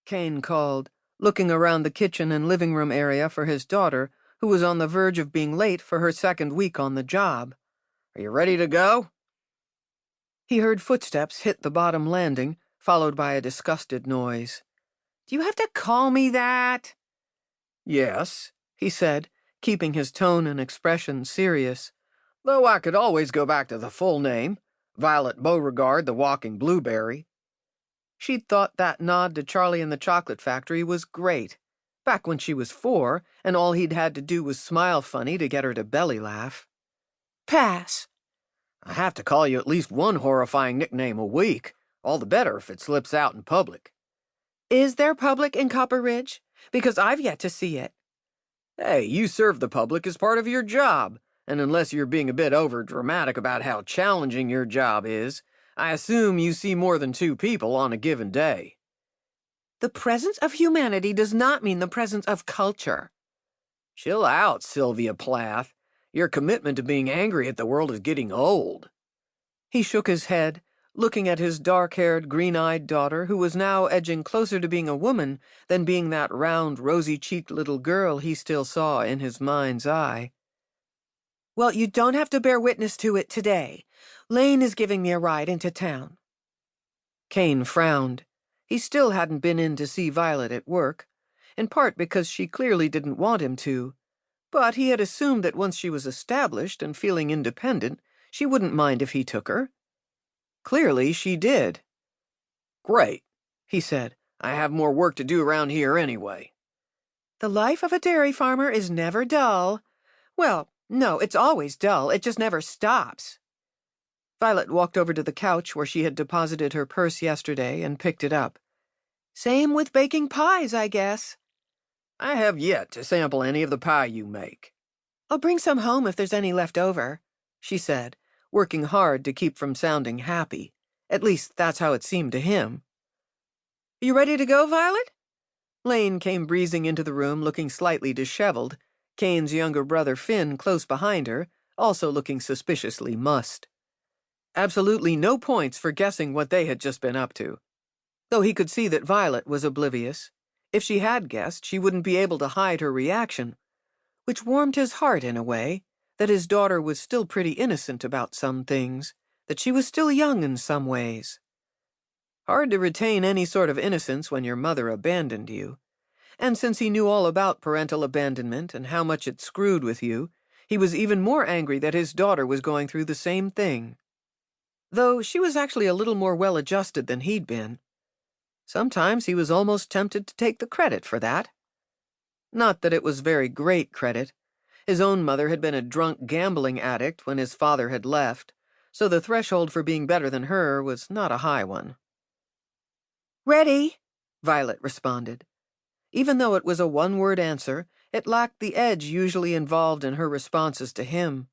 Cain called, looking around the kitchen and living room area for his daughter, who was on the verge of being late for her second week on the job. "Are you ready to go?" He heard footsteps hit the bottom landing, followed by a disgusted noise. "Do you have to call me that?" "Yes," he said, keeping his tone and expression serious. "Though I could always go back to the full name, Violet Beauregard, the Walking Blueberry." She'd thought that nod to Charlie and the Chocolate Factory was great, back when she was 4, and all he'd had to do was smile funny to get her to belly laugh. "Pass." "I have to call you at least one horrifying nickname a week, all the better if it slips out in public." "Is there public in Copper Ridge? Because I've yet to see it." "Hey, you serve the public as part of your job, and unless you're being a bit over-dramatic about how challenging your job is, I assume you see more than 2 people on a given day." "The presence of humanity does not mean the presence of culture." "Chill out, Sylvia Plath. Your commitment to being angry at the world is getting old." He shook his head, looking at his dark-haired, green-eyed daughter, who was now edging closer to being a woman than being that round, rosy-cheeked little girl he still saw in his mind's eye. "Well, you don't have to bear witness to it today. Lane is giving me a ride into town." Cain frowned. He still hadn't been in to see Violet at work, in part because she clearly didn't want him to, but he had assumed that once she was established and feeling independent, she wouldn't mind if he took her. Clearly she did. "Great," he said. "I have more work to do around here anyway." "The life of a dairy farmer is never dull." "Well, no, it's always dull. It just never stops." Violet walked over to the couch where she had deposited her purse yesterday and picked it up. "Same with baking pies, I guess." "I have yet to sample any of the pie you make." "I'll bring some home if there's any left over," she said, working hard to keep from sounding happy. At least that's how it seemed to him. "You ready to go, Violet?" Lane came breezing into the room looking slightly disheveled, Cain's younger brother Finn close behind her, also looking suspiciously mussed. Absolutely no points for guessing what they had just been up to. Though he could see that Violet was oblivious. If she had guessed, she wouldn't be able to hide her reaction, which warmed his heart in a way, that his daughter was still pretty innocent about some things, that she was still young in some ways. Hard to retain any sort of innocence when your mother abandoned you. And since he knew all about parental abandonment and how much it screwed with you, he was even more angry that his daughter was going through the same thing. Though she was actually a little more well-adjusted than he'd been. Sometimes he was almost tempted to take the credit for that. Not that it was very great credit. His own mother had been a drunk gambling addict when his father had left, so the threshold for being better than her was not a high one. "Ready," Violet responded. Even though it was a one-word answer, it lacked the edge usually involved in her responses to him.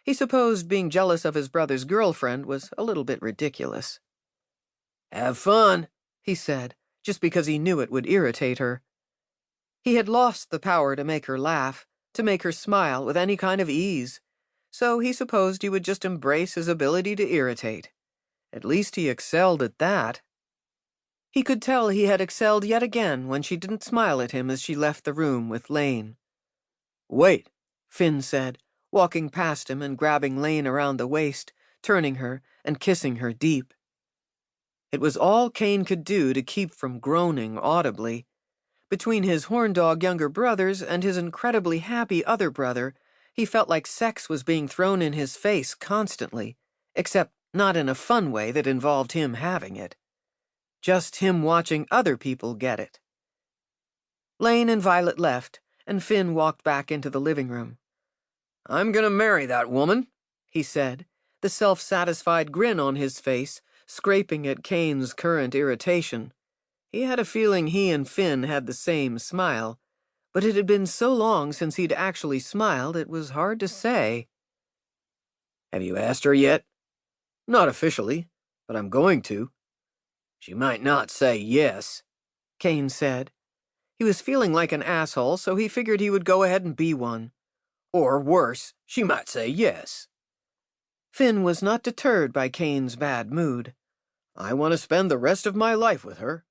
He supposed being jealous of his brother's girlfriend was a little bit ridiculous. "Have fun," he said, just because he knew it would irritate her. He had lost the power to make her laugh, to make her smile with any kind of ease, so he supposed he would just embrace his ability to irritate. At least he excelled at that. He could tell he had excelled yet again when she didn't smile at him as she left the room with Lane. "Wait," Finn said, walking past him and grabbing Lane around the waist, turning her and kissing her deep. It was all Cain could do to keep from groaning audibly. Between his horn-dog younger brothers and his incredibly happy other brother, he felt like sex was being thrown in his face constantly, except not in a fun way that involved him having it. Just him watching other people get it. Lane and Violet left, and Finn walked back into the living room. "I'm gonna marry that woman," he said, the self-satisfied grin on his face, scraping at Cain's current irritation. He had a feeling he and Finn had the same smile, but it had been so long since he'd actually smiled it was hard to say. "Have you asked her yet?" "Not officially, but I'm going to." "She might not say yes," Cain said. He was feeling like an asshole, so he figured he would go ahead and be one. Or worse, she might say yes. Finn was not deterred by Cain's bad mood. "I want to spend the rest of my life with her."